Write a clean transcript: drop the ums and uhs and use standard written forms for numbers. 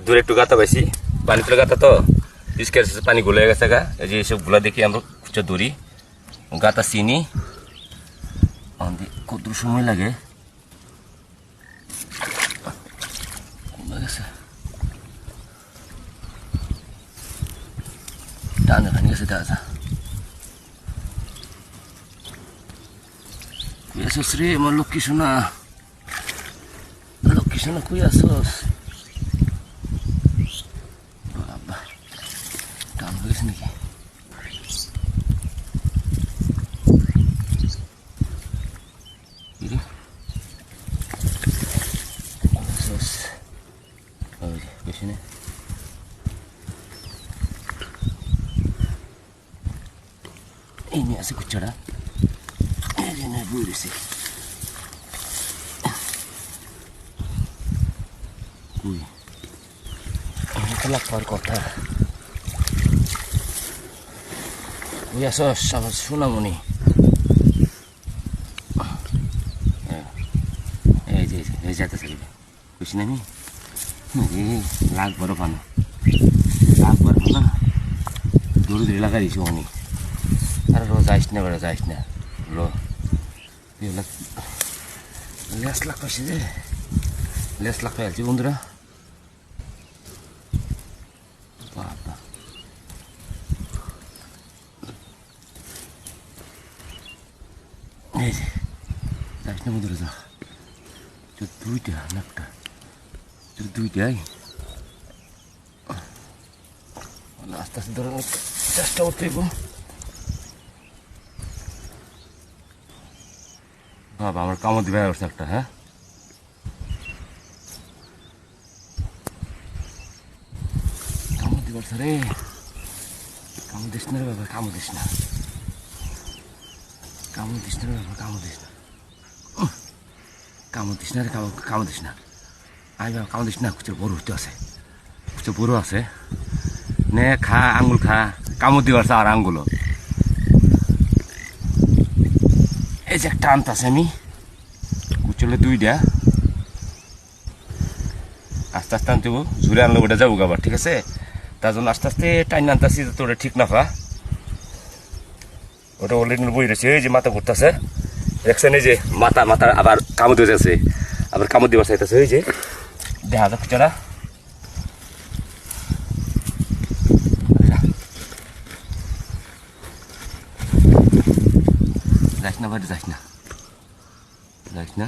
দূরে একটু গাতা পাইছি, পানি তুলে গাতা তো স্কের পানি গলে গেছে গা। এই যে এইসব গুলা দেখি আমরা খুঁজে ধরি, গাতা চিনি। কত সময় লাগে টানে ভাঙে গেছে দাদা। কই আসস রে আমার লক্ষ্মী সোনা, লক্ষ্মী সোনা কই আসস? বাবা টান হয়ে গেছে নাকি? পেছনে এই নিয়ে আছে কুচ্চাটা, বই রয়েছে। লাগবার কথা ওই আসস আমার সোনামণি। এই যে এই যেতেছে বুঝছি না আমি লাখ বড় পানো, লাখ বড় পানো দৌড়ে দৌড়ে লাগাই দিয়েছি অনেক। আর রো যাইস না, বেড়া যাইস না, রো লেস লাখ পাইছে যে, লেস লাখ পাই আছি বন্ধুরা। বাবা এই যে যাইস না বন্ধুরা, যা তোর দুইটা নাকটা, তোর দুইটাই আস্তে আস্তে ধরানোর চেষ্টা করতে হইব। বাবা আমার কামড় দিবে আসছে একটা, হ্যাঁ কামড় দিবার রে, কামড় দিস না রে বাবা, কামড় দিস না, কামড় দিস না রে বাবা, কামড় দিস না, কামড় দিস না রে, কামড় দিস না। আই বাবা কামড় দিস না, কুচের বড় হতে আছে, কুচের বড় আছে নে, খা আঙ্গুল খা, কামড় দিবার আর আঙ্গুল। এই যে একটা আনতাছে আমি কুচলে দুইটা, আস্তে আস্তে আনতে ঝুলে আনলে ওটা যাবো আবার, ঠিক আছে? তার জন্য আস্তে আস্তে টাইম আনতেছি তো ওটা ঠিক না পা, ওটা অলরেডি বই রয়েছে। এই যে মাথা ঘুরতেছে দেখছেন, এই যে মাথা মাথা আবার কামড় দিয়ে যাচ্ছে, আবার কামড় দিবার চাইতেছে। এই যে দেখা যাক কুচারা, যাইস না বাড়ি, যাইস না, যাইস না।